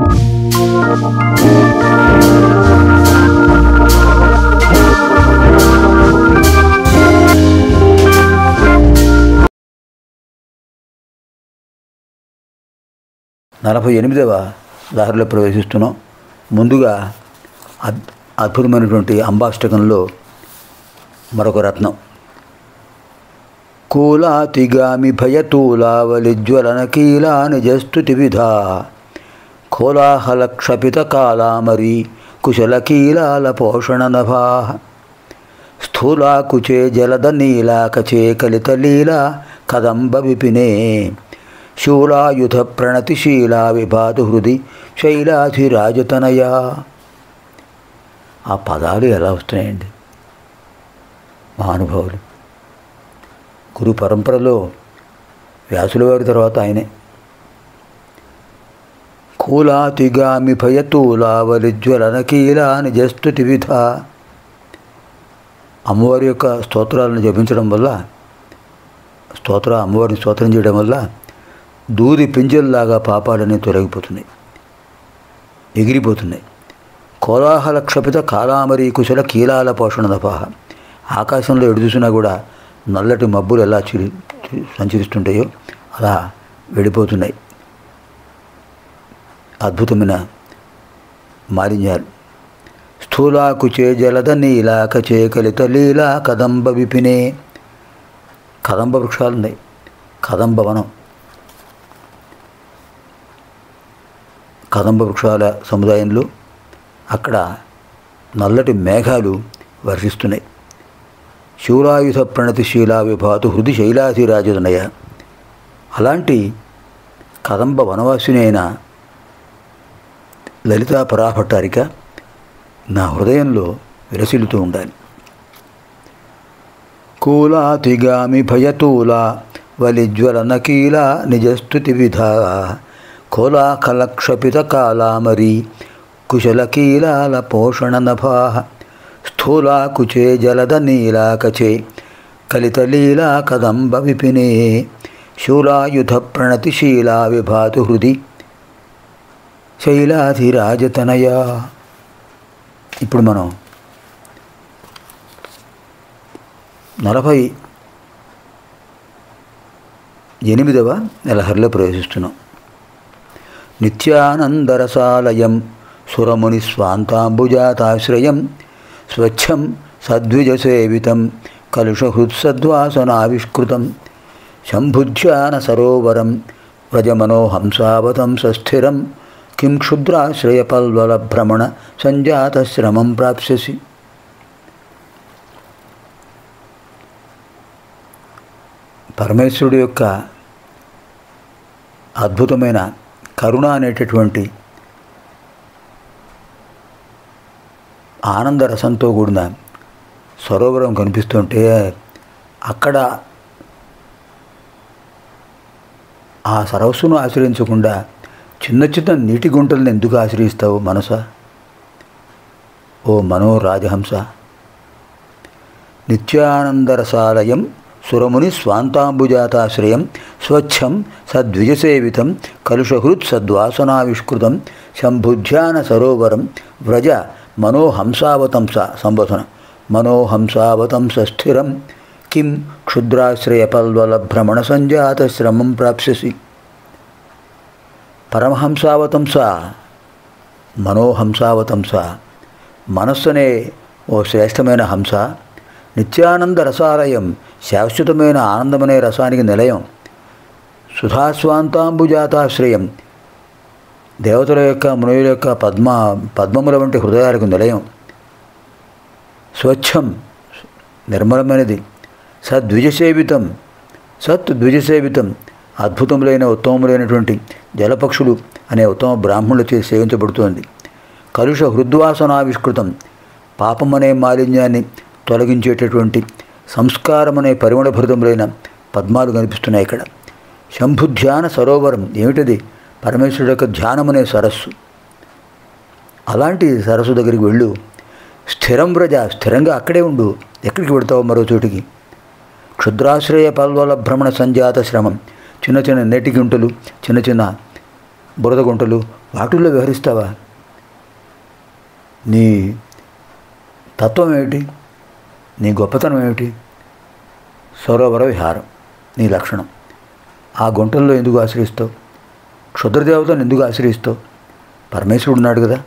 నలభై 48వ లహరిలో ప్రవేశిస్తున్నాం. ముందుగా అద్భుతమైనటువంటి అంబాష్టకంలో మరొక రత్నం. కూలాతిగామి భయతూలావలిజ్వలన కీలా నిజస్తుతి విధా కోలాహల క్షపిత కాలామరీ కుశల కీలాల పోషణ నభా స్థూలాకుచే జలద నీలాకచే కలిత లీలా కదంబ విపినే శూలాయుధ ప్రణతిశీలా విభాతు హృది శైలాధిరాజతనయా. ఆ పదాలు ఎలా వస్తున్నాయండి మహానుభావులు. గురు పరంపరలో వ్యాసుల వారి తర్వాత ఆయనే. కూలాతిగామి భయతూలావలిజ్వలన కీలా నిజస్తుతి విధ. అమ్మవారి యొక్క స్తోత్రాలను జపించడం వల్ల, అమ్మవారిని స్తోత్రం చేయడం వల్ల దూది పింజల్లాగా పాపాలన్నీ తొలగిపోతున్నాయి, ఎగిరిపోతున్నాయి. కోలాహల క్షపిత కాలామరీ కుశల కీలాల పోషణ నపాహ. ఆకాశంలో ఎడు చూసినా కూడా నల్లటి మబ్బులు ఎలా సంచరిస్తుంటాయో అలా వెళ్ళిపోతున్నాయి అద్భుతమైన మాలిన్యాలు. స్థూలాకుచే జలద నీలాకచే కలిత లీలా కదంబ విపినే. కదంబ వృక్షాలు ఉన్నాయి, కదంబ వనం, కదంబ వృక్షాల సముదాయంలో అక్కడ నల్లటి మేఘాలు వర్షిస్తున్నాయి. శూలాయుధ ప్రణతిశీలా విభాతు హృది శైలాధిరాజనయ. అలాంటి కదంబ వనవాసిని అయిన లలితా పరాభట్టారిక నా హృదయంలో విరసిల్లుతూ ఉండాలి. కూలాతిగామి భయతూలా వలిజ్వలన కీలా నిజస్తుతి విధా కోలాకలక్షపిత కాలామరీ కుశల కీలాల పోషణ నభా స్థూలాకుచే జలద నీలాకచే కలిత లీలా కదంబ విపినే శూలాయుధ ప్రణతిశీలా విభాతు హృది శైలాధిరాజతనయా. ఇప్పుడు మనం 48వ లహరిలో ప్రవేశిస్తున్నాం. నిత్యానందరసాలయం సురముని స్వాంతాంబుజాతాశ్రయం స్వచ్ఛం సద్విజసేవితం కలుషహృత్సద్వాసనావిష్కృతం శంభుధ్యాన సరోవరం వ్రజమనోహంసావతం సస్థిరం కిం క్షుద్రాశ్రయపల్వల భ్రమణ సంజాతశ్రమం ప్రాప్స్యసి. పరమేశ్వరుడు యొక్క అద్భుతమైన కరుణ అనేటటువంటి ఆనందరసంతో కూడిన సరోవరం కనిపిస్తుంటే అక్కడ ఆ సరస్సును ఆశ్రయించకుండా చిన్న చిన్న నీటి గుంటలను ఎందుకు ఆశ్రయిస్తావు మనస? ఓ మనోరాజహంస. నిత్యానందరసాలయం సురముని స్వాంతాంబుజాతాశ్రయం స్వచ్ఛం సద్విజసేవితం కలుషహృత్ సద్వాసనావిష్కృతం శంభుధ్యాన సరోవరం వ్రజ మనోహంసావతంస. సంబోధన. మనోహంసావతంస స్థిరం కిం క్షుద్రాశ్రయపల్వల భ్రమణ సంజాతశ్రమం ప్రాప్స్యసి. పరమహంసావతంస, మనోహంసావతంస. మనస్సునే ఓ శ్రేష్టమైన హంస. నిత్యానంద రసాలయం, శాశ్వతమైన ఆనందమనే రసానికి నిలయం. సుధాస్వాంతాంబుజాతాశ్రయం, దేవతల యొక్క మునుల యొక్క పద్మముల వంటి హృదయాలకు నిలయం. స్వచ్ఛం, నిర్మలమైనది. సద్విజసేవితం, ద్విజసేవితం, అద్భుతములైన ఉత్తమములైనటువంటి జలపక్షులు అనే ఉత్తమ బ్రాహ్మణులచే సేవించబడుతోంది. కలుష హృద్వాసనావిష్కృతం, పాపమనే మాలిన్యాన్ని తొలగించేటటువంటి సంస్కారమనే పరిమళభరితములైన పద్మాలు కనిపిస్తున్నాయి ఇక్కడ. శంభుధ్యాన సరోవరం, ఏమిటది? పరమేశ్వరుడు యొక్క ధ్యానమనే సరస్సు. అలాంటి సరస్సు దగ్గరికి వెళ్ళు. స్థిరం వ్రజ, స్థిరంగా అక్కడే ఉండు. ఎక్కడికి వెడతావు మరో చోటికి? క్షుద్రాశ్రయ పల్వల భ్రమణ సంజాత శ్రమం, చిన్న చిన్న నెట్టి గుంటలు, చిన్న చిన్న బురద గుంటలు వాటిల్లో విహరిస్తావా? నీ తత్వం ఏమిటి? నీ గొప్పతనం ఏమిటి? సరోవర విహారం నీ లక్షణం. ఆ గుంటల్లో ఎందుకు ఆశ్రయిస్తావు? క్షుద్రదేవతను ఎందుకు ఆశ్రయిస్తావు? పరమేశ్వరుడు ఉన్నాడు కదా.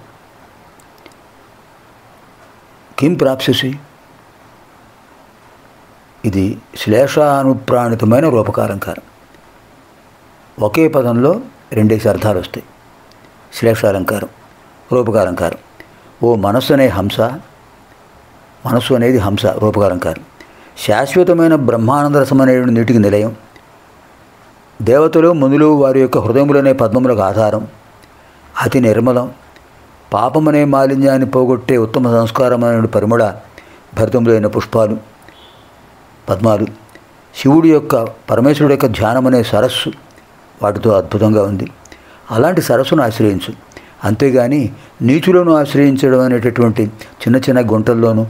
కిం ప్రాప్స్యసి? ఇది శ్లేషానుప్రాణితమైన రూపకాలంకారం. ఒకే పదంలో రెండేసి అర్థాలు వస్తాయి. శ్లేషాలంకారం, రూపకాలంకారం. ఓ మనస్సు అనే హంస, మనస్సు అనేది హంస, రూపకాలంకారం. శాశ్వతమైన బ్రహ్మానంద రసమనే నీటికి నిలయం. దేవతలు మునులు వారి యొక్క హృదయములనే పద్మములకు ఆధారం. అతి నిర్మలం. పాపమనే మాలిన్యాన్ని పోగొట్టే ఉత్తమ సంస్కారమైన పరిమళ భరితములైన పుష్పాలు, పద్మాలు. శివుడి యొక్క, పరమేశ్వరుడు యొక్క ధ్యానమనే సరస్సు వాటితో అద్భుతంగా ఉంది. అలాంటి సరస్సును ఆశ్రయించు. అంతేగాని నీచులను ఆశ్రయించడం అనేటటువంటి చిన్న చిన్న గుంటల్లోనూ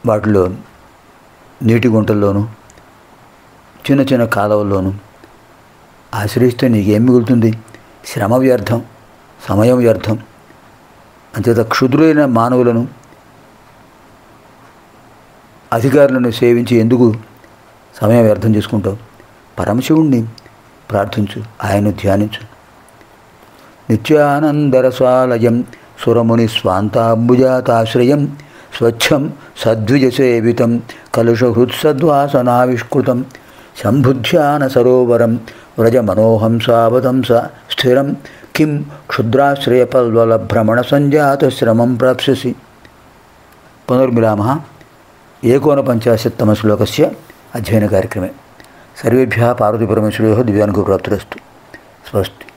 వాటిలో నీటి గుంటల్లోనూ చిన్న చిన్న కాలువల్లోనూ ఆశ్రయిస్తే నీకేం మిగులుతుంది? శ్రమ వ్యర్థం, సమయం వ్యర్థం. అంచేత క్షుద్రులైన మానవులను, అధికారులను సేవించి ఎందుకు సమయం వ్యర్థం చేసుకుంటావు? పరమశివుణ్ణి ప్రార్థించు, ఆయన్ను ధ్యానించు. నిత్యానందరసాలయం సురముని స్వాంతాంబుజాతాశ్రయం స్వచ్ఛం సద్విజసేవితం కలుషహృత్సద్వాసనావిష్కృతం శంభుధ్యాన సరోవరం వ్రజమనోహంసావతంస స్థిరం కిం క్షుద్రాశ్రయపల్వల భ్రమణ సంజాత శ్రమం ప్రాప్స్యసి. పునర్మిలామः 51 శ్లోకస్య అధ్యయన కార్యక్రమే. సర్వేభ్యः పార్వతీపరమేశ్వరయోः దివ్యానుగ్రహప్రాప్తిరస్తు. స్వస్తి.